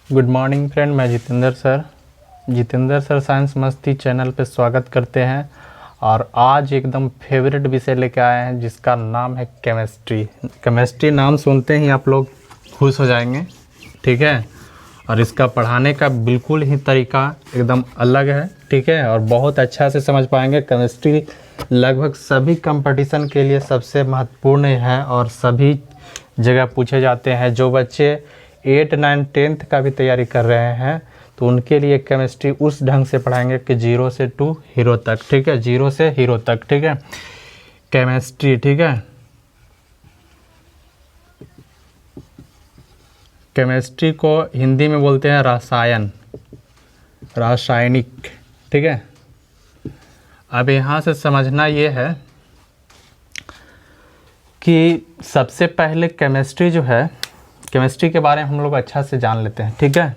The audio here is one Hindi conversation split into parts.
गुड मॉर्निंग फ्रेंड, मैं जितेंद्र सर साइंस मस्ती चैनल पे स्वागत करते हैं। और आज एकदम फेवरेट विषय लेके आए हैं जिसका नाम है केमिस्ट्री नाम सुनते ही आप लोग खुश हो जाएंगे, ठीक है। और इसका पढ़ाने का बिल्कुल ही तरीका एकदम अलग है, ठीक है। और बहुत अच्छा से समझ पाएंगे। केमिस्ट्री लगभग सभी कंपटीशन के लिए सबसे महत्वपूर्ण है और सभी जगह पूछे जाते हैं। जो बच्चे 8, 9, 10th का भी तैयारी कर रहे हैं तो उनके लिए केमिस्ट्री उस ढंग से पढ़ाएंगे कि 0 से 2 हीरो तक, ठीक है। 0 से हीरो तक, ठीक है, केमिस्ट्री, ठीक है। केमिस्ट्री को हिंदी में बोलते हैं रासायनिक, ठीक है। अब यहाँ से समझना ये है कि सबसे पहले केमिस्ट्री जो है, केमिस्ट्री के बारे में हम लोग अच्छा से जान लेते हैं, ठीक है।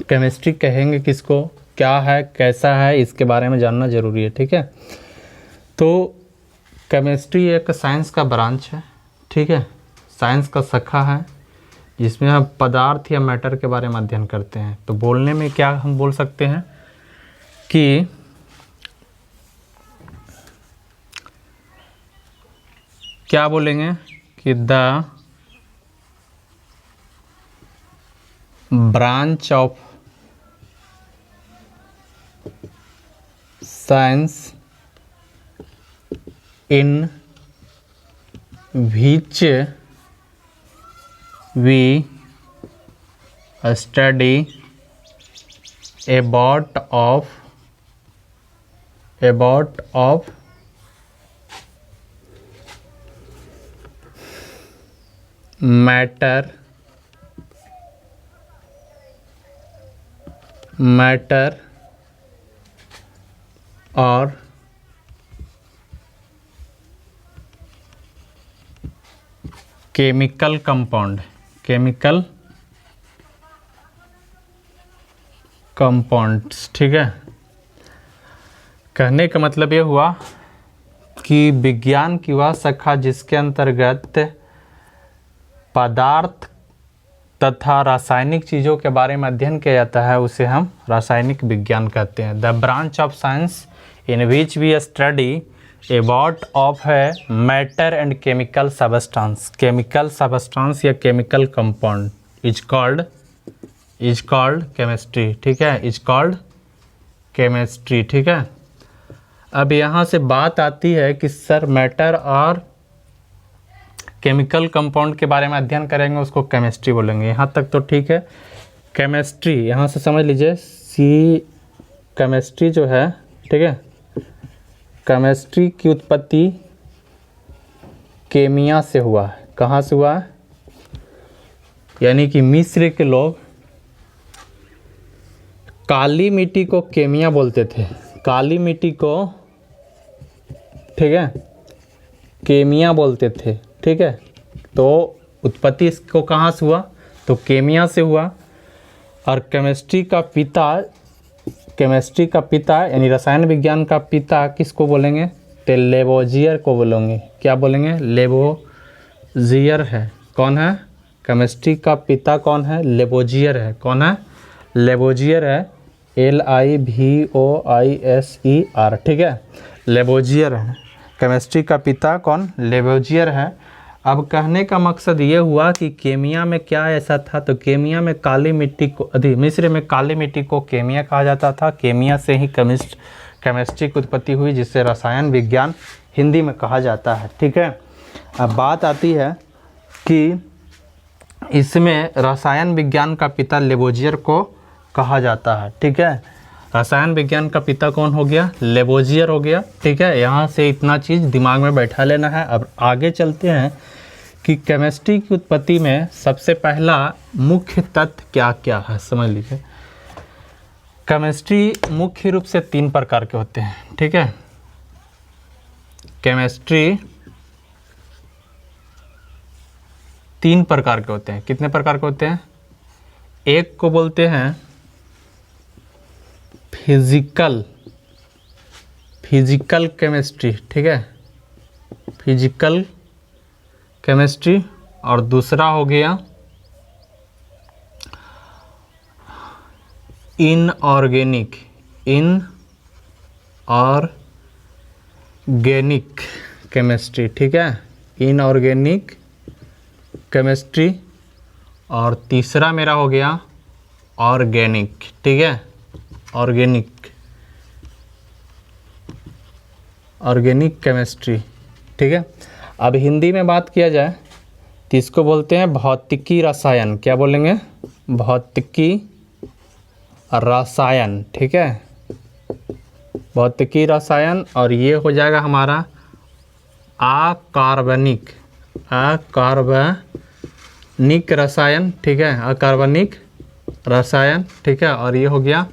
केमिस्ट्री कहेंगे किसको, क्या है, कैसा है, इसके बारे में जानना ज़रूरी है, ठीक है। तो केमिस्ट्री एक साइंस का ब्रांच है, ठीक है, साइंस का शाखा है जिसमें हम पदार्थ या मैटर के बारे में अध्ययन करते हैं। तो बोलने में क्या हम बोल सकते हैं कि क्या बोलेंगे कि the branch of science in which we study about matter और केमिकल कंपाउंड्स, ठीक है। कहने का मतलब ये हुआ कि विज्ञान की वह शाखा जिसके अंतर्गत पदार्थ तथा रासायनिक चीज़ों के बारे में अध्ययन किया जाता है उसे हम रासायनिक विज्ञान कहते हैं। The branch of science in which we study about of है मैटर एंड केमिकल सबस्टांस या chemical compound is called chemistry, ठीक है, इज कॉल्ड केमिस्ट्री, ठीक है। अब यहाँ से बात आती है कि सर मैटर और केमिकल कंपाउंड के बारे में अध्ययन करेंगे, उसको केमिस्ट्री बोलेंगे। यहाँ तक तो ठीक है। केमिस्ट्री यहाँ से समझ लीजिए, केमिस्ट्री जो है, ठीक है, केमिस्ट्री की उत्पत्ति केमिया से हुआ है। कहाँ से हुआ है? यानी कि मिस्र के लोग काली मिट्टी को केमिया बोलते थे, काली मिट्टी को, ठीक है, केमिया बोलते थे, ठीक है। तो उत्पत्ति इसको कहाँ से हुआ? तो केमिया से हुआ। और केमिस्ट्री का पिता यानी रसायन विज्ञान का पिता किसको बोलेंगे? तो लेबोजियर को बोलेंगे। क्या बोलेंगे? लेबोजियर है। कौन है? केमिस्ट्री का पिता कौन है? लेबोजियर है। कौन है? लेबोजियर है, LIVOISER, ठीक है, लेबोजियर है। केमिस्ट्री का पिता कौन? लेबोजियर है। अब कहने का मकसद ये हुआ कि केमिया में क्या ऐसा था, तो केमिया में काली मिट्टी को, मिस्र में काली मिट्टी को केमिया कहा जाता था। केमिया से ही केमिस्ट्री की उत्पत्ति हुई, जिससे रसायन विज्ञान हिंदी में कहा जाता है, ठीक है। अब बात आती है कि इसमें रसायन विज्ञान का पिता लेबोजियर को कहा जाता है, ठीक है। रसायन विज्ञान का पिता कौन हो गया? लेबोजियर हो गया, ठीक है। यहाँ से इतना चीज़ दिमाग में बैठा लेना है। अब आगे चलते हैं कि केमिस्ट्री की उत्पत्ति में सबसे पहला मुख्य तत्व क्या क्या है, समझ लीजिए। केमिस्ट्री मुख्य रूप से 3 प्रकार के होते हैं, ठीक है। केमिस्ट्री 3 प्रकार के होते हैं। कितने प्रकार के होते हैं? एक को बोलते हैं फिजिकल केमिस्ट्री, ठीक है, फिजिकल केमिस्ट्री। और दूसरा हो गया इनऑर्गेनिक केमिस्ट्री, ठीक है, इनऑर्गेनिक केमिस्ट्री। और तीसरा मेरा हो गया ऑर्गेनिक, ठीक है, ऑर्गेनिक केमिस्ट्री, ठीक है। अब हिंदी में बात किया जाए तो इसको बोलते हैं भौतिकी रसायन। क्या बोलेंगे? भौतिकी रसायन, ठीक है, भौतिकी रसायन। और ये हो जाएगा हमारा अकार्बनिक रसायन, ठीक है, अकार्बनिक रसायन, ठीक है। और ये हो गया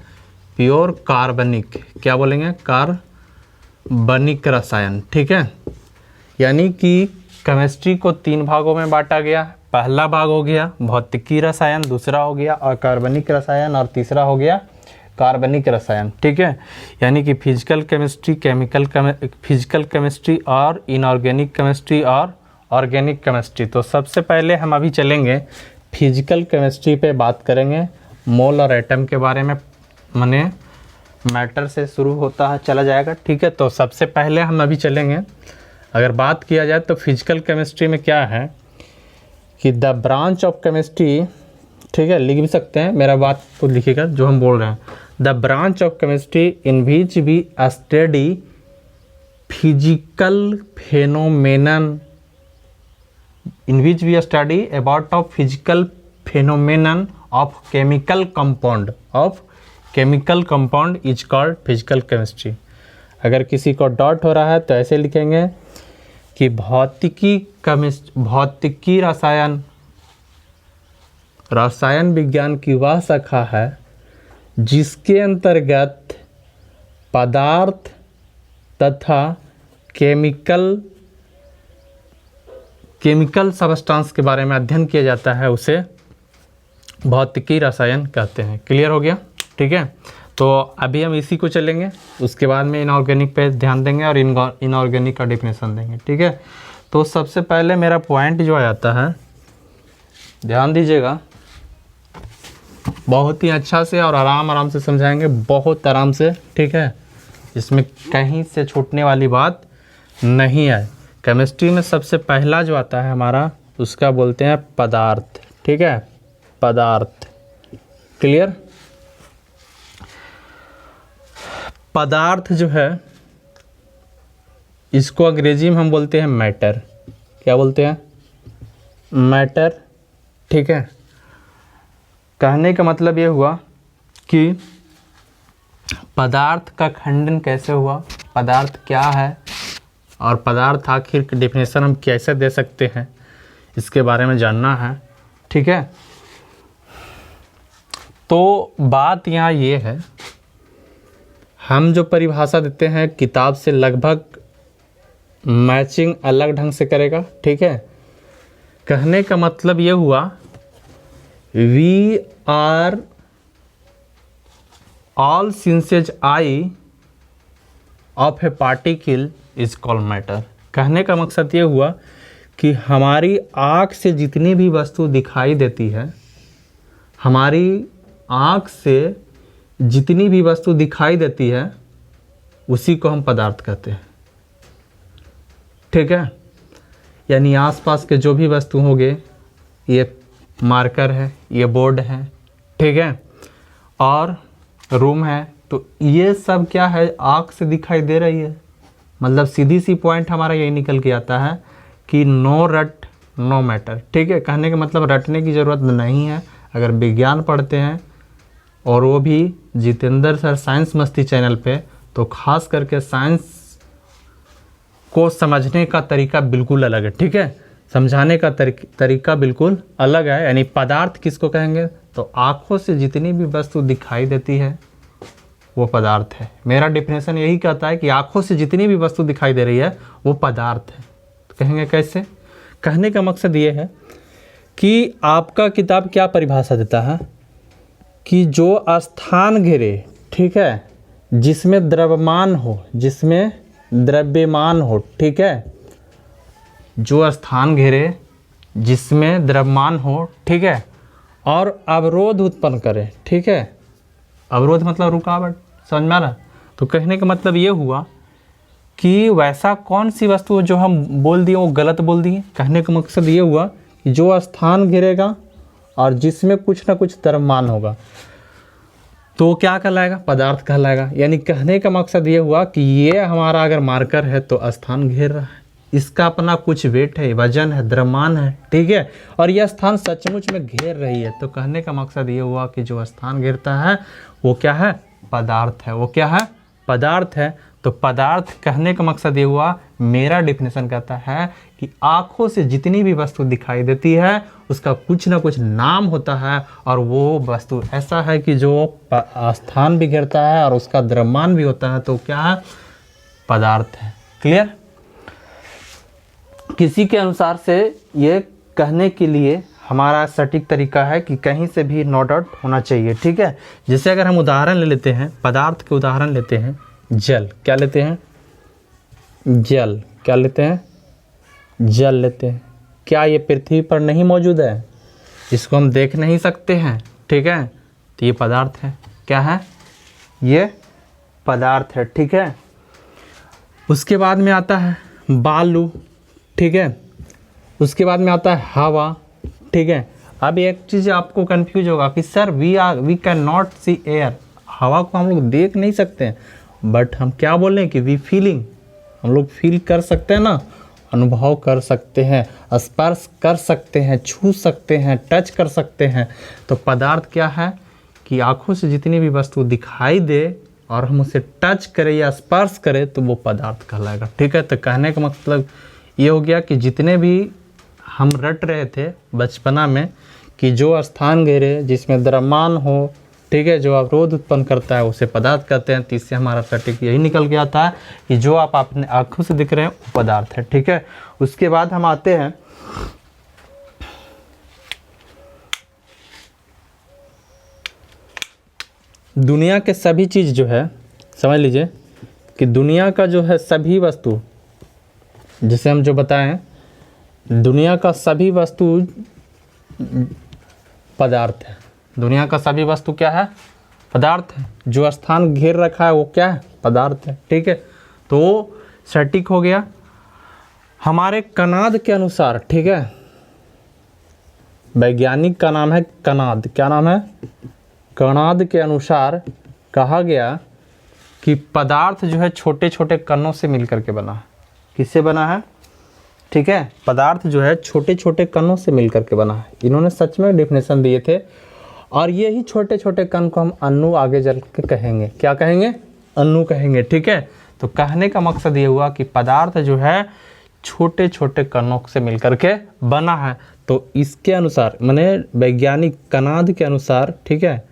प्योर कार्बनिक, क्या बोलेंगे? कार्बनिक रसायन, ठीक है। यानी कि केमिस्ट्री को 3 भागों में बांटा गया। पहला भाग हो गया भौतिकी रसायन, दूसरा हो गया अकार्बनिक रसायन और तीसरा हो गया कार्बनिक रसायन, ठीक है। यानी कि फिजिकल केमिस्ट्री और इनऑर्गेनिक केमिस्ट्री और ऑर्गेनिक केमिस्ट्री। तो सबसे पहले हम अभी चलेंगे फिजिकल केमिस्ट्री पे बात करेंगे। मोल और एटम के बारे में, माने मैटर से शुरू होता है चला जाएगा, ठीक है। तो सबसे पहले हम अभी चलेंगे, अगर बात किया जाए तो फिजिकल केमिस्ट्री में क्या है कि द ब्रांच ऑफ केमिस्ट्री, ठीक है, लिख भी सकते हैं, मेरा बात को लिखिएगा जो हम बोल रहे हैं। The branch of chemistry in which we study physical phenomenon, in which we study about of physical phenomenon of chemical compound is called physical chemistry। अगर किसी को डॉट हो रहा है तो ऐसे लिखेंगे कि भौतिकी रसायन विज्ञान की वह शाखा है जिसके अंतर्गत पदार्थ तथा केमिकल सबस्टांस के बारे में अध्ययन किया जाता है, उसे भौतिकी रसायन कहते हैं। क्लियर हो गया, ठीक है। तो अभी हम इसी को चलेंगे, उसके बाद में इनऑर्गेनिक पे ध्यान देंगे और इनऑर्गेनिक का डेफिनेशन देंगे, ठीक है। तो सबसे पहले मेरा पॉइंट जो आ जाता है, ध्यान दीजिएगा, बहुत ही अच्छा से और आराम से समझाएंगे, बहुत आराम से, ठीक है। इसमें कहीं से छूटने वाली बात नहीं है। केमिस्ट्री में सबसे पहला जो आता है हमारा, उसका बोलते हैं पदार्थ, ठीक है, पदार्थ। क्लियर? पदार्थ जो है इसको अंग्रेजी में हम बोलते हैं मैटर। क्या बोलते हैं? मैटर, ठीक है। कहने का मतलब ये हुआ कि पदार्थ का खंडन कैसे हुआ, पदार्थ क्या है और पदार्थ आखिर की डेफिनेशन हम कैसे दे सकते हैं, इसके बारे में जानना है, ठीक है। तो बात यहाँ ये है, हम जो परिभाषा देते हैं किताब से लगभग मैचिंग अलग ढंग से करेगा, ठीक है। कहने का मतलब ये हुआ, we are all senses eye of a particle is called matter. कहने का मकसद ये हुआ कि हमारी आँख से जितनी भी वस्तु दिखाई देती है, हमारी आँख से जितनी भी वस्तु दिखाई देती है उसी को हम पदार्थ कहते हैं, ठीक है। यानी आसपास के जो भी वस्तु होंगे, ये मार्कर है, ये बोर्ड है, ठीक है, और रूम है, तो ये सब क्या है, आँख से दिखाई दे रही है। मतलब सीधी सी पॉइंट हमारा यही निकल के आता है कि नो रट नो मैटर, ठीक है। कहने का मतलब रटने की ज़रूरत नहीं है। अगर विज्ञान पढ़ते हैं और वो भी जितेंद्र सर साइंस मस्ती चैनल पे, तो खास करके साइंस को समझने का तरीका बिल्कुल अलग है, ठीक है, समझाने का तरीका बिल्कुल अलग है। यानी पदार्थ किसको कहेंगे, तो आँखों से जितनी भी वस्तु दिखाई देती है वो पदार्थ है। मेरा डेफिनेशन यही कहता है कि आँखों से जितनी भी वस्तु दिखाई दे रही है वो पदार्थ है। तो कहेंगे कैसे? कहने का मकसद ये है कि आपका किताब क्या परिभाषा देता है कि जो स्थान घेरे, ठीक है, जिसमें द्रव्यमान हो, ठीक है, जो स्थान घेरे जिसमें द्रव्यमान हो, ठीक है, और अवरोध उत्पन्न करे, ठीक है, अवरोध मतलब रुकावट, समझ में आ रहा? तो कहने का मतलब ये हुआ कि वैसा कौन सी वस्तु जो हम बोल दिए वो गलत बोल दिए। कहने का मकसद ये हुआ कि जो स्थान घेरेगा और जिसमें कुछ ना कुछ द्रव्यमान होगा तो वो क्या कहलाएगा? पदार्थ कहलाएगा। यानी कहने का मकसद ये हुआ कि ये हमारा अगर मार्कर है तो स्थान घेर रहा है, इसका अपना कुछ वेट है, वजन है, द्रव्यमान है, ठीक है, और यह स्थान सचमुच में घेर रही है। तो कहने का मकसद ये हुआ कि जो स्थान घेरता है वो क्या है? पदार्थ है। वो क्या है? पदार्थ है। तो पदार्थ कहने का मकसद ये हुआ, मेरा डेफिनेशन कहता है कि आँखों से जितनी भी वस्तु दिखाई देती है उसका कुछ ना कुछ नाम होता है, और वो वस्तु ऐसा है कि जो स्थान भी घेरता है और उसका द्रव्यमान भी होता है, तो क्या है? पदार्थ है। क्लियर? किसी के अनुसार से ये कहने के लिए हमारा सटीक तरीका है कि कहीं से भी नो डाउट होना चाहिए, ठीक है। जैसे अगर हम उदाहरण ले लेते हैं, पदार्थ के उदाहरण लेते हैं, जल। क्या लेते हैं? जल। क्या लेते हैं? जल लेते हैं। क्या ये पृथ्वी पर नहीं मौजूद है? इसको हम देख नहीं सकते हैं, ठीक है, तो ये पदार्थ है। क्या है? ये पदार्थ है, ठीक है। उसके बाद में आता है बालू, ठीक है। उसके बाद में आता है हवा, ठीक है। अब एक चीज़ आपको कंफ्यूज होगा कि sir we can not see air, हवा को हम लोग देख नहीं सकते हैं, बट हम क्या बोल रहे हैं कि वी फीलिंग, हम लोग फील कर सकते हैं ना, अनुभव कर सकते हैं, स्पर्श कर सकते हैं, छू सकते हैं, टच कर सकते हैं। तो पदार्थ क्या है कि आँखों से जितनी भी वस्तु दिखाई दे और हम उसे टच करें या स्पर्श करें तो वो पदार्थ कहलाएगा, ठीक है। तो कहने का मतलब ये हो गया कि जितने भी हम रट रहे थे बचपना में कि जो स्थान घेरे जिसमें द्रव्यमान हो, ठीक है, जो अवरोध उत्पन्न करता है उसे पदार्थ कहते हैं। तो इससे हमारा सटीक यही निकल के आता है कि जो आप अपने आँखों से दिख रहे हैं वो पदार्थ है, ठीक है। उसके बाद हम आते हैं दुनिया के सभी चीज़ जो है, समझ लीजिए कि दुनिया का जो है सभी वस्तु, जिसे हम जो बताएं दुनिया का सभी वस्तु पदार्थ है। दुनिया का सभी वस्तु क्या है? पदार्थ है। जो स्थान घेर रखा है वो क्या है? पदार्थ है, ठीक है। तो सटीक हो गया। हमारे कनाद के अनुसार, ठीक है, वैज्ञानिक का नाम है कनाद। क्या नाम है? कनाद के अनुसार कहा गया कि पदार्थ जो है छोटे छोटे कणों से मिलकर के बना है। किससे बना है? ठीक है, पदार्थ जो है छोटे छोटे कणों से मिलकर के बना है। इन्होंने सच में डेफिनेशन दिए थे, और यही छोटे छोटे कण को हम अणु आगे चल के कहेंगे। क्या कहेंगे? अणु कहेंगे, ठीक है। तो कहने का मकसद ये हुआ कि पदार्थ जो है छोटे छोटे कणों से मिलकर के बना है। तो इसके अनुसार, माने वैज्ञानिक कनाद के अनुसार, ठीक है,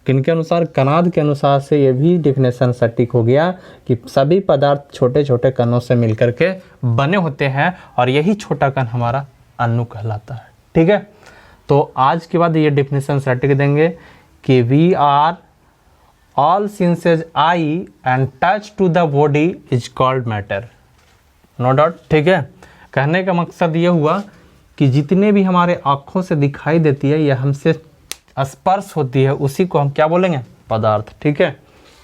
किनके अनुसार? कनाद के अनुसार से ये भी डेफिनेशन सटीक हो गया कि सभी पदार्थ छोटे छोटे कणों से मिलकर के बने होते हैं, और यही छोटा कण हमारा अणु कहलाता है, ठीक है। तो आज के बाद ये डेफिनेशन सटीक देंगे कि we are all senses eye and touch to the body is called matter, no doubt, ठीक है। कहने का मकसद ये हुआ कि जितने भी हमारे आँखों से दिखाई देती है या हमसे स्पर्श होती है उसी को हम क्या बोलेंगे? पदार्थ, ठीक है।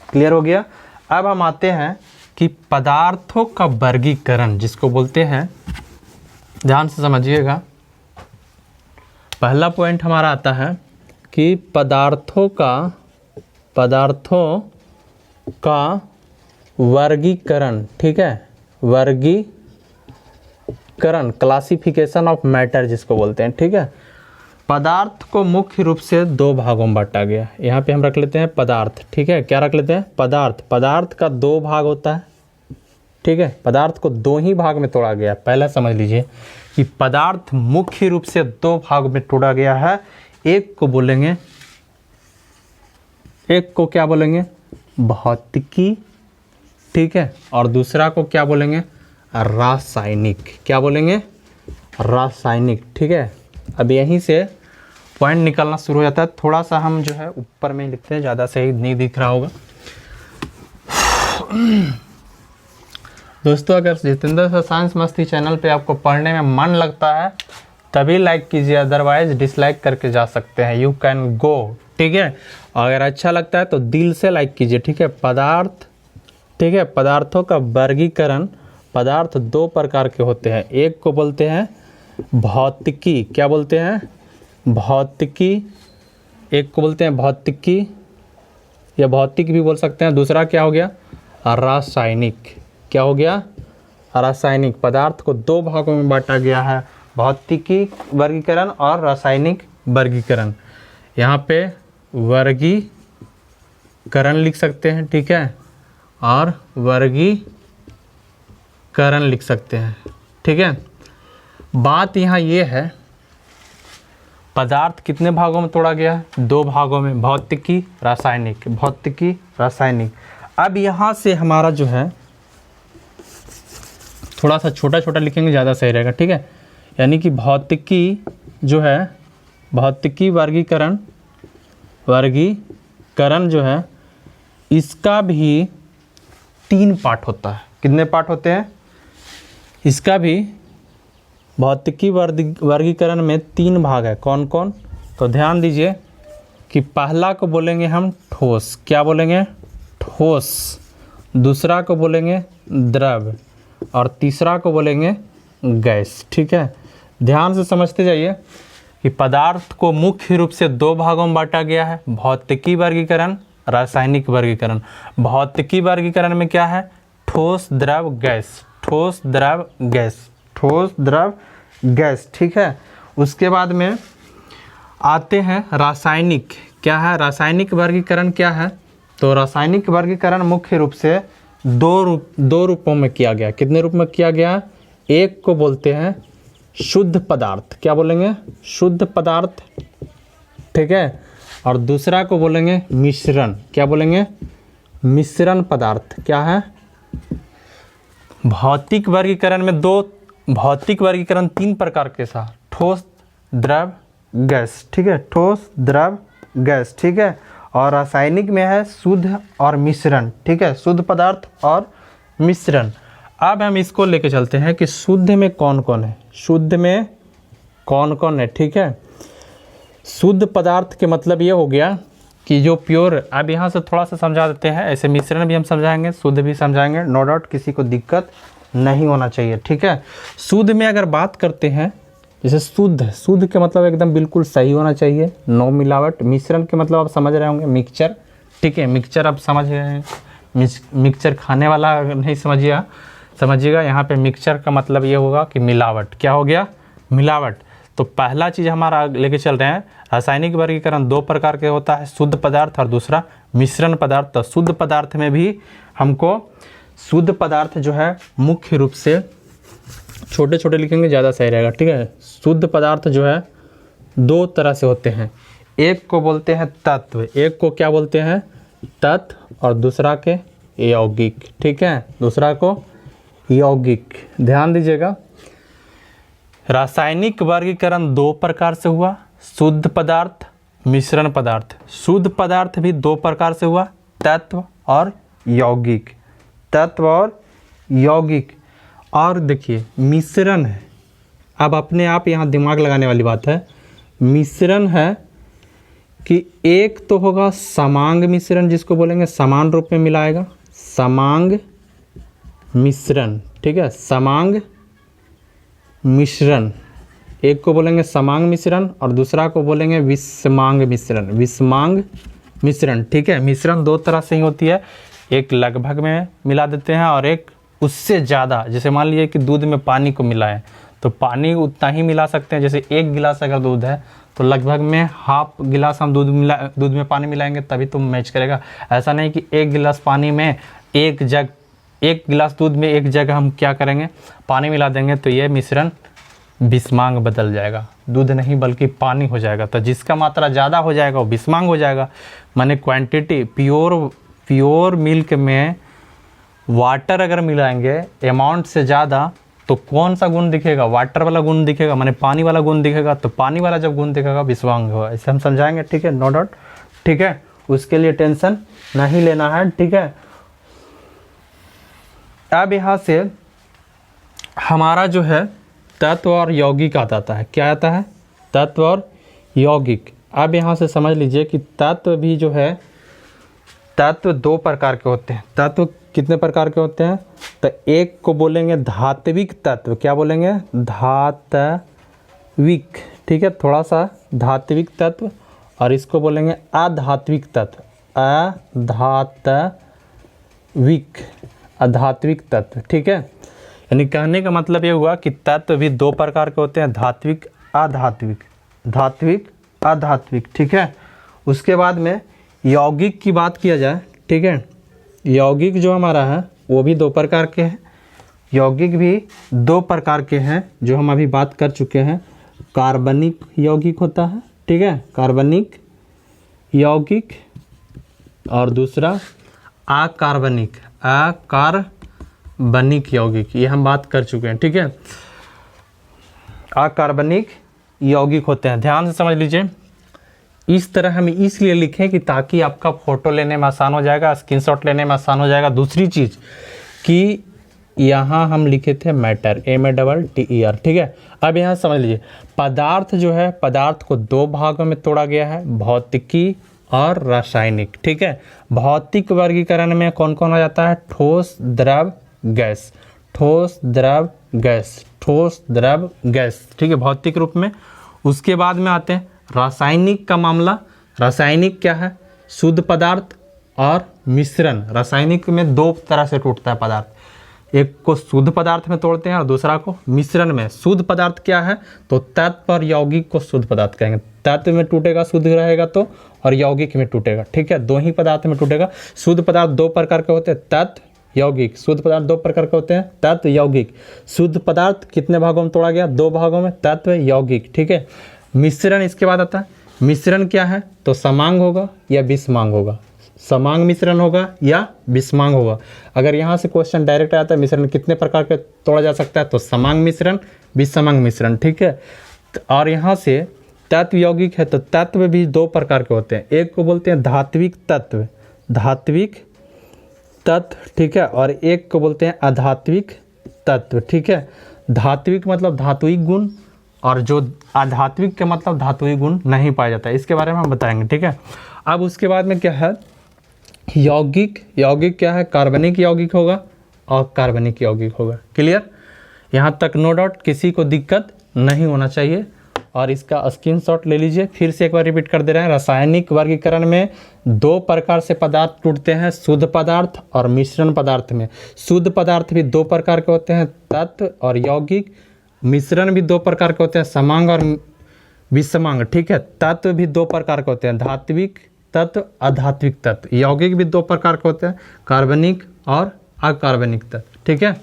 क्लियर हो गया। अब हम आते हैं कि पदार्थों का वर्गीकरण जिसको बोलते हैं, ध्यान से समझिएगा। पहला पॉइंट हमारा आता है कि पदार्थों का वर्गीकरण, ठीक है, वर्गीकरण, क्लासिफिकेशन ऑफ मैटर जिसको बोलते हैं, ठीक है। पदार्थ को मुख्य रूप से दो भागों में बांटा गया। यहाँ पे हम रख लेते हैं पदार्थ, ठीक है। क्या रख लेते हैं? पदार्थ। पदार्थ का दो भाग होता है, ठीक है। पदार्थ को दो ही भाग में तोड़ा गया। पहला समझ लीजिए कि पदार्थ मुख्य रूप से दो भाग में तोड़ा गया है। एक को बोलेंगे, एक को क्या बोलेंगे? भौतिकी, ठीक है, और दूसरा को क्या बोलेंगे? रासायनिक। क्या बोलेंगे? रासायनिक, ठीक है। अब यहीं से पॉइंट निकलना शुरू हो जाता है। थोड़ा सा हम जो है ऊपर में लिखते हैं, ज़्यादा सही नहीं दिख रहा होगा। दोस्तों, अगर जितेंद्र सर साइंस मस्ती चैनल पे आपको पढ़ने में मन लगता है तभी लाइक कीजिए, अदरवाइज डिसलाइक करके जा सकते हैं। यू कैन गो, ठीक है। अगर अच्छा लगता है तो दिल से लाइक कीजिए, ठीक है। पदार्थ, ठीक है। पदार्थों का वर्गीकरण, पदार्थ दो प्रकार के होते हैं। एक को बोलते हैं भौतिकी, क्या बोलते हैं? भौतिकी। एक को बोलते हैं भौतिकी या भौतिक भी बोल सकते हैं। दूसरा क्या हो गया? रासायनिक। क्या हो गया? रासायनिक। पदार्थ को दो भागों में बांटा गया है, भौतिकी वर्गीकरण और रासायनिक वर्गीकरण। यहाँ पे वर्गीकरण लिख सकते हैं, ठीक है, और वर्गीकरण लिख सकते हैं, ठीक है। बात यहाँ ये है, पदार्थ कितने भागों में तोड़ा गया है? दो भागों में, भौतिकी रासायनिक, भौतिकी रासायनिक। अब यहाँ से हमारा जो है थोड़ा सा छोटा छोटा लिखेंगे, ज़्यादा सही रहेगा, ठीक है। यानी कि भौतिकी जो है, भौतिकी वर्गीकरण जो है, इसका भी 3 पार्ट होता है। कितने पार्ट होते हैं? इसका भी भौतिकी वर्गीकरण में 3 भाग है। कौन कौन? तो ध्यान दीजिए कि पहला को बोलेंगे हम ठोस। क्या बोलेंगे? ठोस। दूसरा को बोलेंगे द्रव और तीसरा को बोलेंगे गैस, ठीक है। ध्यान से समझते जाइए कि पदार्थ को मुख्य रूप से 2 भागों में बांटा गया है, भौतिकी वर्गीकरण, रासायनिक वर्गीकरण। भौतिकी वर्गीकरण में क्या है? ठोस, द्रव, गैस। ठोस, द्रव, गैस। ठोस, द्रव, गैस, ठीक है। उसके बाद में आते हैं रासायनिक। क्या है रासायनिक वर्गीकरण? क्या है? तो रासायनिक वर्गीकरण मुख्य रूप से दो रूपों में किया गया। कितने रूप में किया गया? एक को बोलते हैं शुद्ध पदार्थ। क्या बोलेंगे? शुद्ध पदार्थ, ठीक है। और दूसरा को बोलेंगे मिश्रण। क्या बोलेंगे? मिश्रण पदार्थ। क्या है? भौतिक वर्गीकरण में भौतिक वर्गीकरण 3 प्रकार के साथ, ठोस, द्रव, गैस, ठीक है। ठोस, द्रव, गैस, ठीक है। और रासायनिक में है शुद्ध और मिश्रण, ठीक है। शुद्ध पदार्थ और मिश्रण। अब हम इसको लेके चलते हैं कि शुद्ध में कौन कौन है, शुद्ध में कौन कौन है, ठीक है। शुद्ध पदार्थ के मतलब ये हो गया कि जो प्योर, अब यहाँ से थोड़ा सा समझा देते हैं, ऐसे मिश्रण भी हम समझाएंगे, शुद्ध भी समझाएंगे, नो डाउट, किसी को दिक्कत नहीं होना चाहिए, ठीक है। शुद्ध में अगर बात करते हैं, जैसे शुद्ध के मतलब एकदम बिल्कुल सही होना चाहिए, नो मिलावट। मिश्रण के मतलब आप समझ रहे होंगे, मिक्सचर, ठीक है। मिक्सचर आप समझ रहे हैं, मिक्सचर खाने वाला नहीं समझिएगा। यहाँ पे मिक्सचर का मतलब ये होगा कि मिलावट। क्या हो गया? मिलावट। तो पहला चीज़ हमारा लेके चल रहे हैं, रासायनिक वर्गीकरण 2 प्रकार के होता है, शुद्ध पदार्थ और दूसरा मिश्रण पदार्थ। तो शुद्ध पदार्थ में भी हमको शुद्ध पदार्थ जो है मुख्य रूप से छोटे छोटे लिखेंगे, ज़्यादा सही रहेगा, ठीक है। शुद्ध पदार्थ जो है 2 तरह से होते हैं। एक को बोलते हैं तत्व, एक को क्या बोलते हैं? तत्व, और दूसरा के यौगिक, ठीक है। दूसरा को यौगिक। ध्यान दीजिएगा, रासायनिक वर्गीकरण 2 प्रकार से हुआ, शुद्ध पदार्थ, मिश्रण पदार्थ। शुद्ध पदार्थ भी 2 प्रकार से हुआ, तत्व और यौगिक। तत्व और यौगिक। और देखिए मिश्रण है, अब अपने आप यहाँ दिमाग लगाने वाली बात है। मिश्रण है कि एक तो होगा समांग मिश्रण, जिसको बोलेंगे समान रूप में मिलाएगा, समांग मिश्रण, ठीक है। समांग मिश्रण, एक को बोलेंगे समांग मिश्रण और दूसरा को बोलेंगे विषमांग मिश्रण। विषमांग मिश्रण, ठीक है। मिश्रण 2 तरह से ही होती है, एक लगभग में मिला देते हैं और एक उससे ज़्यादा। जैसे मान लीजिए कि दूध में पानी को मिलाएं तो पानी उतना ही मिला सकते हैं, जैसे 1 गिलास अगर दूध है तो लगभग में हाफ गिलास हम दूध में पानी मिलाएंगे तभी तो मैच करेगा। ऐसा नहीं कि 1 गिलास पानी में 1 गिलास दूध में 1 जग हम क्या करेंगे, पानी मिला देंगे, तो ये मिश्रण विषमांग बदल जाएगा, दूध नहीं बल्कि पानी हो जाएगा। तो जिसका मात्रा ज़्यादा हो जाएगा वो विषमांग हो जाएगा। माने क्वांटिटी, प्योर मिल्क में वाटर अगर मिलाएंगे अमाउंट से ज़्यादा तो कौन सा गुण दिखेगा? वाटर वाला गुण दिखेगा, माने पानी वाला गुण दिखेगा। तो पानी वाला जब गुण दिखेगा विषमांग होगा, ऐसे हम समझाएंगे, ठीक है, नो डाउट, ठीक है। उसके लिए टेंशन नहीं लेना है, ठीक है। अब यहाँ से हमारा जो है तत्व और यौगिक आ जाता है। क्या आता है? तत्व और यौगिक। अब यहाँ से समझ लीजिए कि तत्व भी जो है, तत्व दो प्रकार के होते हैं। तत्व कितने प्रकार के होते हैं? तो एक को बोलेंगे धात्विक तत्व। क्या बोलेंगे? धात्विक। ठीक है, थोड़ा सा धात्विक तत्व। और इसको बोलेंगे अधात्विक तत्व। अधात्विक तत्व। ठीक है, यानी कहने का मतलब ये हुआ कि तत्व भी दो प्रकार के होते हैं, धात्विक अधात्विक। धात्विक अधात्विक। ठीक है, उसके बाद में यौगिक की बात किया जाए। ठीक है, यौगिक जो हमारा है वो भी दो प्रकार के हैं। यौगिक भी दो प्रकार के हैं जो हम अभी बात कर चुके हैं। कार्बनिक यौगिक होता है। ठीक है, कार्बनिक यौगिक। और दूसरा अकार्बनिक यौगिक, ये हम बात कर चुके हैं। ठीक है, अकार्बनिक यौगिक होते हैं। ध्यान से समझ लीजिए। इस तरह हम इसलिए लिखें कि ताकि आपका फ़ोटो लेने में आसान हो जाएगा, स्क्रीनशॉट लेने में आसान हो जाएगा। दूसरी चीज़ कि यहाँ हम लिखे थे मैटर, MATTER। ठीक है, अब यहाँ समझ लीजिए, पदार्थ जो है, पदार्थ को दो भागों में तोड़ा गया है, भौतिकी और रासायनिक। ठीक है, भौतिक वर्गीकरण में कौन कौन आ जाता है? ठोस, द्रव, गैस। ठोस, द्रव, गैस। ठोस, द्रव, गैस। ठीक है, भौतिक रूप में। उसके बाद में आते हैं रासायनिक का मामला। रासायनिक क्या है? शुद्ध पदार्थ और मिश्रण। रासायनिक में दो तरह से टूटता है पदार्थ, एक को शुद्ध पदार्थ में तोड़ते हैं और दूसरा को मिश्रण में। शुद्ध पदार्थ क्या है? तो तत्व और यौगिक को शुद्ध पदार्थ कहेंगे। तत्व में टूटेगा शुद्ध रहेगा तो, और यौगिक में टूटेगा। ठीक है, दो ही पदार्थ में टूटेगा। शुद्ध पदार्थ दो प्रकार के होते हैं, तत्व, यौगिक। शुद्ध पदार्थ दो प्रकार के होते हैं, तत्व, यौगिक। शुद्ध पदार्थ कितने भागों में तोड़ा गया? दो भागों में, तत्व, यौगिक। ठीक है, मिश्रण इसके बाद आता है। मिश्रण क्या है? तो समांग होगा या विषमांग होगा। समांग मिश्रण होगा या विषमांग होगा। अगर यहाँ से क्वेश्चन डायरेक्ट आता है मिश्रण कितने प्रकार के तोड़ा जा सकता है, तो समांग मिश्रण, विषमांग मिश्रण। ठीक है, और यहाँ से तत्व, यौगिक है तो तत्व भी दो प्रकार के होते हैं। एक को बोलते हैं धात्विक तत्व, धात्विक तत्व। ठीक है, और एक को बोलते हैं अधात्विक तत्व। ठीक है, धात्विक मतलब धात्विक गुण, और जो अधात्विक का मतलब धात्विक गुण नहीं पाया जाता है। इसके बारे में हम बताएंगे। ठीक है, अब उसके बाद में क्या है? यौगिक। यौगिक क्या है? कार्बनिक यौगिक होगा और कार्बनिक यौगिक होगा। क्लियर? यहाँ तक नो डाउट, किसी को दिक्कत नहीं होना चाहिए। और इसका स्क्रीनशॉट ले लीजिए। फिर से एक बार रिपीट कर दे रहे हैं। रासायनिक वर्गीकरण में दो प्रकार से पदार्थ टूटते हैं, शुद्ध पदार्थ और मिश्रण पदार्थ में। शुद्ध पदार्थ भी दो प्रकार के होते हैं, तत्व और यौगिक। मिश्रण भी दो प्रकार के होते हैं, समांग और विषमांग। ठीक है, तत्व भी दो प्रकार के होते हैं, धात्विक तत्व, अधात्विक तत्व। यौगिक भी दो प्रकार के होते हैं, कार्बनिक और अकार्बनिक तत्व। ठीक है,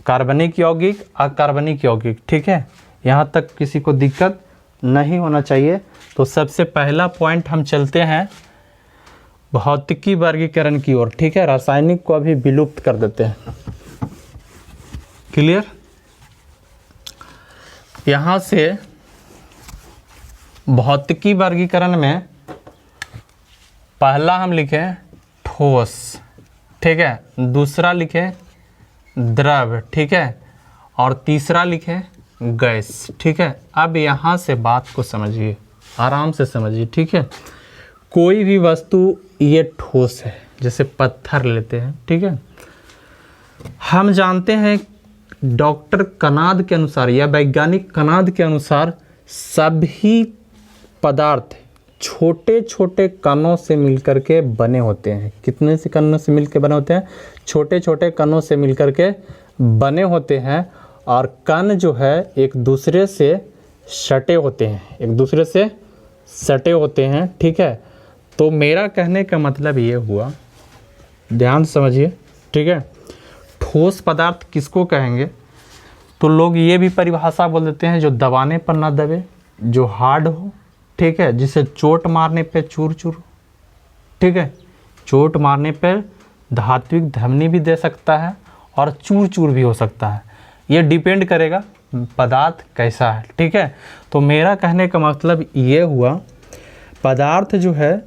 कार्बनिक यौगिक, अकार्बनिक यौगिक। ठीक है, यहाँ तक किसी को दिक्कत नहीं होना चाहिए। तो सबसे पहला पॉइंट हम चलते हैं भौतिकी वर्गीकरण की ओर। ठीक है, रासायनिक को अभी विलुप्त कर देते हैं। क्लियर? यहाँ से भौतिकी वर्गीकरण में पहला हम लिखे ठोस। ठीक है, दूसरा लिखे द्रव। ठीक है, और तीसरा लिखे गैस। ठीक है, अब यहाँ से बात को समझिए, आराम से समझिए। ठीक है, कोई भी वस्तु ये ठोस है, जैसे पत्थर लेते हैं। ठीक है, हम जानते हैं डॉक्टर कनाद के अनुसार या वैज्ञानिक कनाद के अनुसार सभी पदार्थ छोटे छोटे कणों से मिलकर के बने होते हैं। कितने से कणों से मिलकर बने होते हैं? छोटे छोटे कणों से मिलकर के बने होते हैं। और कण जो है एक दूसरे से सटे होते हैं, एक दूसरे से सटे होते हैं। ठीक है, तो मेरा कहने का मतलब ये हुआ, ध्यान समझिए। ठीक है, ठोस पदार्थ किसको कहेंगे? तो लोग ये भी परिभाषा बोल देते हैं जो दबाने पर ना दबे, जो हार्ड हो। ठीक है, जिसे चोट मारने पे चूर चूर। ठीक है, चोट मारने पर धात्विक धमनी भी दे सकता है और चूर चूर भी हो सकता है। ये डिपेंड करेगा पदार्थ कैसा है। ठीक है, तो मेरा कहने का मतलब ये हुआ, पदार्थ जो है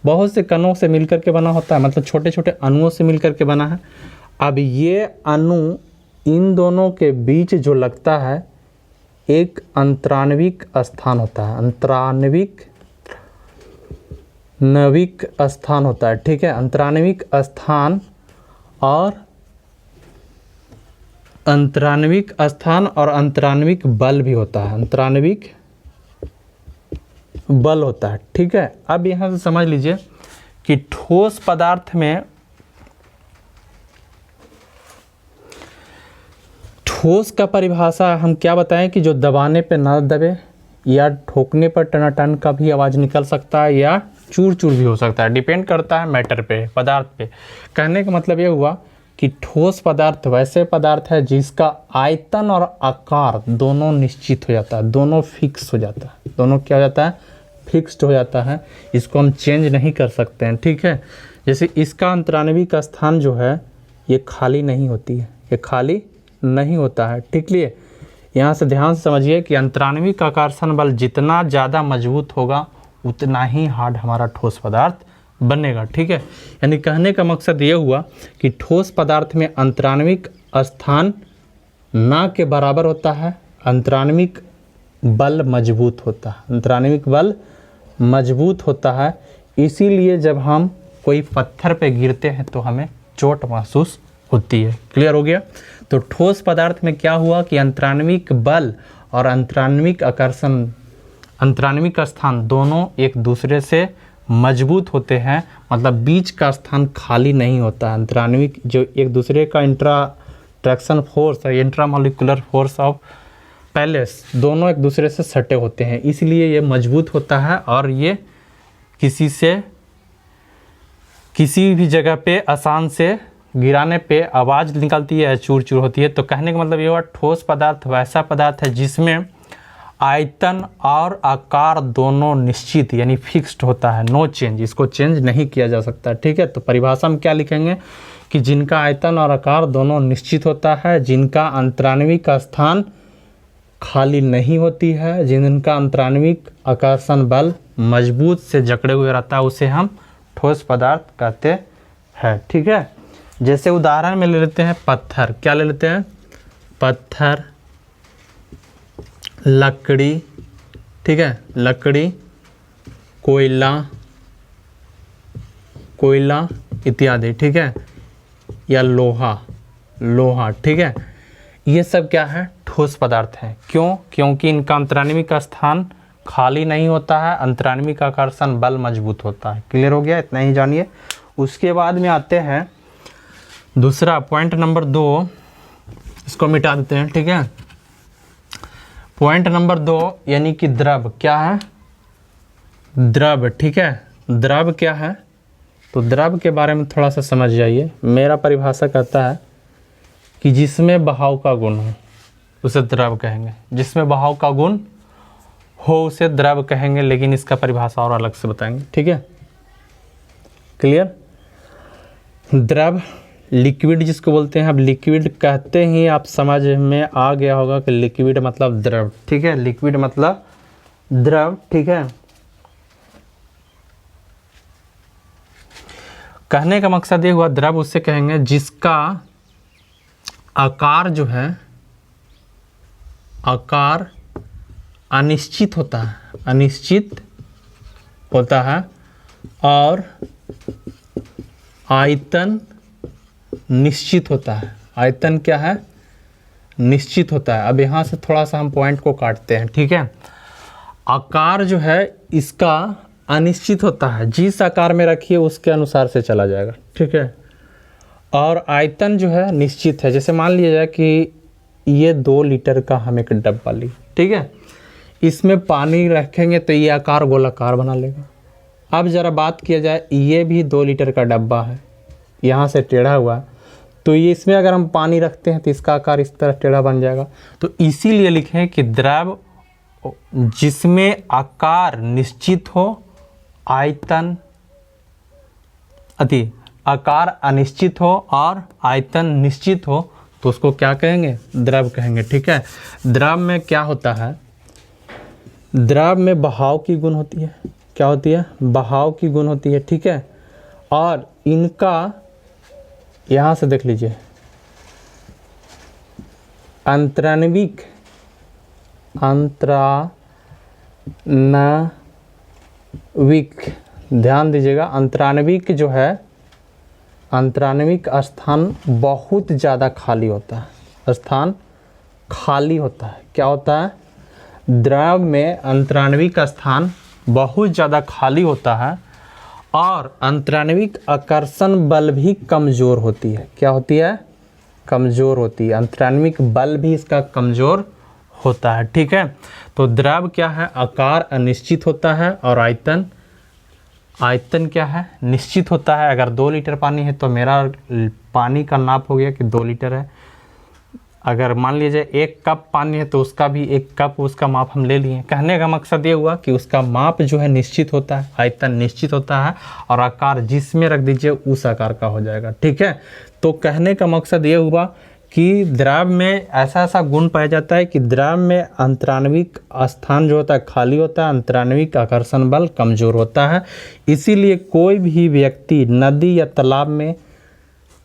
बहुत से कणों से मिलकर के बना होता है, मतलब छोटे छोटे अणुओं से मिलकर के बना है। अब ये अणु इन दोनों के बीच जो लगता है एक अंतराण्विक स्थान होता है, अंतराण्विक स्थान होता है, ठीक है। अंतराण्विक स्थान और अंतराण्विक स्थान और अंतराण्विक बल भी होता है, अंतराण्विक बल होता है, ठीक है। अब यहाँ से समझ लीजिए कि ठोस पदार्थ में, ठोस का परिभाषा हम क्या बताएं कि जो दबाने पे ना दबे या ठोकने पर टनाटन का भी आवाज़ निकल सकता है या चूर चूर भी हो सकता है, डिपेंड करता है मैटर पे, पदार्थ पे। कहने का मतलब ये हुआ कि ठोस पदार्थ वैसे पदार्थ है जिसका आयतन और आकार दोनों निश्चित हो जाता है, दोनों फिक्स हो जाता है, दोनों क्या हो जाता है, फिक्स्ड हो जाता है, इसको हम चेंज नहीं कर सकते हैं, ठीक है। जैसे इसका अंतराण्विक स्थान जो है ये खाली नहीं होती है, ये खाली नहीं होता है, ठीक लिए। यहाँ से ध्यान से समझिए कि अंतराण्विक आकर्षण बल जितना ज़्यादा मजबूत होगा उतना ही हार्ड हमारा ठोस पदार्थ बनेगा, ठीक है। यानी कहने का मकसद ये हुआ कि ठोस पदार्थ में अंतराण्विक स्थान ना के बराबर होता है, अंतराण्विक बल मजबूत होता है, अंतराण्विक बल मजबूत होता है। इसीलिए जब हम कोई पत्थर पे गिरते हैं तो हमें चोट महसूस होती है। क्लियर हो गया। तो ठोस पदार्थ में क्या हुआ कि अंतराण्विक बल और अंतराण्विक आकर्षण, अंतराण्विक स्थान दोनों एक दूसरे से मजबूत होते हैं, मतलब बीच का स्थान खाली नहीं होता है। अंतराण्विक जो एक दूसरे का इंट्रैक्शन फोर्स है, इंट्रामोलिकुलर फोर्स ऑफ पैलेस, दोनों एक दूसरे से सटे होते हैं, इसलिए ये मजबूत होता है और ये किसी भी जगह पे आसान से गिराने पे आवाज़ निकलती है, चूर चूर होती है। तो कहने का मतलब ये हुआ ठोस पदार्थ वैसा पदार्थ है जिसमें आयतन और आकार दोनों निश्चित यानी फिक्स्ड होता है, नो चेंज, इसको चेंज नहीं किया जा सकता, ठीक है। तो परिभाषा में क्या लिखेंगे कि जिनका आयतन और आकार दोनों निश्चित होता है, जिनका अंतराण्विक स्थान खाली नहीं होती है, जिनका अंतराण्विक आकर्षण बल मजबूत से जकड़े हुए रहता है, उसे हम ठोस पदार्थ कहते हैं, ठीक है। जैसे उदाहरण में ले लेते हैं पत्थर, क्या ले लेते हैं, पत्थर, लकड़ी, ठीक है, लकड़ी, कोयला इत्यादि, ठीक है, या लोहा, ठीक है। ये सब क्या है, ठोस पदार्थ हैं। क्यों? क्योंकि इनका अंतराण्विक स्थान खाली नहीं होता है, अंतराण्विक आकर्षण बल मजबूत होता है। क्लियर हो गया, इतना ही जानिए। उसके बाद में आते हैं दूसरा पॉइंट नंबर 2, इसको मिटा देते हैं, ठीक है। पॉइंट नंबर 2 यानी कि द्रव, क्या है, द्रव, ठीक है। द्रव क्या है, तो द्रव के बारे में थोड़ा सा समझ जाइए। मेरा परिभाषा कहता है कि जिसमें बहाव का गुण हो उसे द्रव कहेंगे, जिसमें बहाव का गुण हो उसे द्रव कहेंगे, लेकिन इसका परिभाषा और अलग से बताएंगे, ठीक है। क्लियर। द्रव, लिक्विड जिसको बोलते हैं, अब लिक्विड कहते ही आप समझ में आ गया होगा कि लिक्विड मतलब द्रव, ठीक है, लिक्विड मतलब द्रव, ठीक है। कहने का मकसद ये हुआ द्रव उससे कहेंगे जिसका आकार जो है, आकार अनिश्चित होता है, अनिश्चित होता है और आयतन निश्चित होता है। आयतन क्या है, निश्चित होता है। अब यहाँ से थोड़ा सा हम पॉइंट को काटते हैं, ठीक है। आकार जो है इसका अनिश्चित होता है, जिस आकार में रखिए उसके अनुसार से चला जाएगा, ठीक है। और आयतन जो है निश्चित है। जैसे मान लिया जाए कि ये 2 लीटर का हम एक डब्बा ली, ठीक है, इसमें पानी रखेंगे तो ये आकार गोलाकार बना लेगा। अब ज़रा बात किया जाए, ये भी 2 लीटर का डब्बा है, यहाँ से टेढ़ा हुआ, तो ये इसमें अगर हम पानी रखते हैं तो इसका आकार इस तरह टेढ़ा बन जाएगा। तो इसीलिए लिखें कि द्रव जिसमें आकार निश्चित हो, आयतन आकार अनिश्चित हो और आयतन निश्चित हो, तो उसको क्या कहेंगे, द्रव कहेंगे, ठीक है। द्रव में क्या होता है, द्रव में बहाव की गुण होती है, क्या होती है, बहाव की गुण होती है, ठीक है। और इनका यहाँ से देख लीजिए, अंतराण्विक अंतराणविक, ध्यान दीजिएगा, अंतराणविक जो है, अंतराणविक स्थान बहुत ज़्यादा खाली होता है, स्थान खाली होता है। क्या होता है? द्रव में अंतराणविक स्थान बहुत ज़्यादा खाली होता है और अंतराणविक आकर्षण बल भी कमज़ोर होती है। क्या होती है? कमज़ोर होती है। अंतराणविक बल भी इसका कमज़ोर होता है। ठीक है, तो द्रव क्या है? आकार अनिश्चित होता है और आयतन क्या है? निश्चित होता है। अगर 2 लीटर पानी है तो मेरा पानी का नाप हो गया कि 2 लीटर है। अगर मान लीजिए 1 कप पानी है तो उसका भी 1 कप उसका माप हम ले लिए। कहने का मकसद ये हुआ कि उसका माप जो है निश्चित होता है, आयतन निश्चित होता है और आकार जिसमें रख दीजिए उस आकार का हो जाएगा। ठीक है, तो कहने का मकसद ये हुआ कि द्रव में ऐसा गुण पाया जाता है कि द्रव में अंतराणविक स्थान जो होता है खाली होता है, अंतराणविक आकर्षण बल कमज़ोर होता है। इसीलिए कोई भी व्यक्ति नदी या तालाब में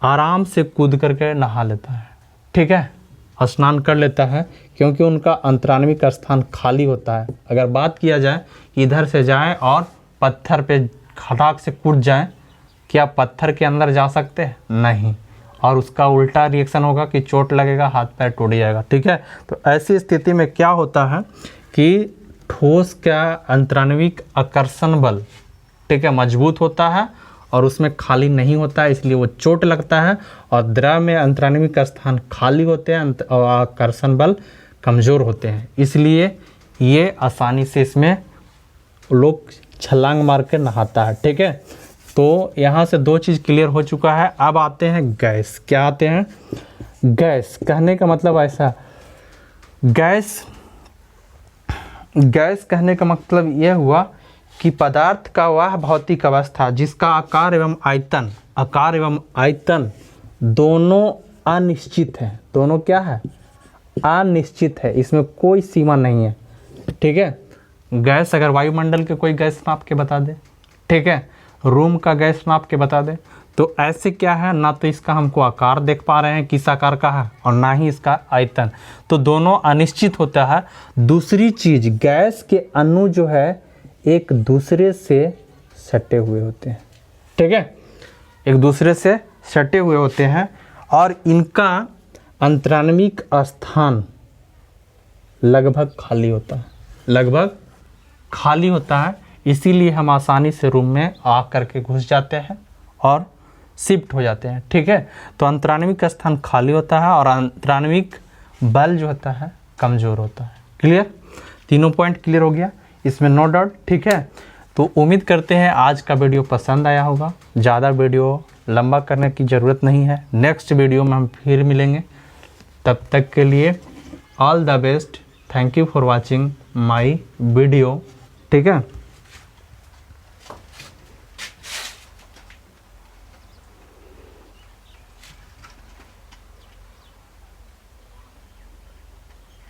आराम से कूद करके नहा लेता है। ठीक है, स्नान कर लेता है, क्योंकि उनका अंतराणविक स्थान खाली होता है। अगर बात किया जाए इधर से जाएं और पत्थर पे खटाक से कूद जाएं, क्या पत्थर के अंदर जा सकते हैं? नहीं, और उसका उल्टा रिएक्शन होगा कि चोट लगेगा, हाथ पैर टूट जाएगा। ठीक है, तो ऐसी स्थिति में क्या होता है कि ठोस का अंतराणविक आकर्षण बल, ठीक है, मजबूत होता है और उसमें खाली नहीं होता है, इसलिए वो चोट लगता है। और द्रव में अंतराणविक स्थान खाली होते हैं और आकर्षण बल कमज़ोर होते हैं, इसलिए ये आसानी से इसमें लोग छलांग मार के नहाता है। ठीक है, तो यहाँ से 2 चीज़ क्लियर हो चुका है। अब आते हैं गैस। क्या आते हैं? गैस। कहने का मतलब ऐसा, गैस कहने का मतलब यह हुआ कि पदार्थ का वह भौतिक अवस्था जिसका आकार एवं आयतन दोनों अनिश्चित है। दोनों क्या है? अनिश्चित है, इसमें कोई सीमा नहीं है। ठीक है, गैस अगर वायुमंडल के कोई गैस नाप के बता दे, ठीक है, रूम का गैस नाप के बता दे, तो ऐसे क्या है, ना तो इसका हमको आकार देख पा रहे हैं किस आकार का है और ना ही इसका आयतन, तो दोनों अनिश्चित होता है। दूसरी चीज़, गैस के अणु जो है एक दूसरे से सटे हुए होते हैं। ठीक है, एक दूसरे से सटे हुए होते हैं और इनका अंतराणविक स्थान लगभग खाली होता है, लगभग खाली होता है। इसीलिए हम आसानी से रूम में आ करके घुस जाते हैं और शिफ्ट हो जाते हैं। ठीक है, तो अंतराणविक स्थान खाली होता है और अंतराणविक बल जो होता है कमज़ोर होता है। क्लियर? तीनों पॉइंट क्लियर हो गया, इसमें नो डाउट। ठीक है, तो उम्मीद करते हैं आज का वीडियो पसंद आया होगा। ज़्यादा वीडियो लंबा करने की ज़रूरत नहीं है, नेक्स्ट वीडियो में हम फिर मिलेंगे। तब तक के लिए all the best, thank you for watching my video. ठीक है।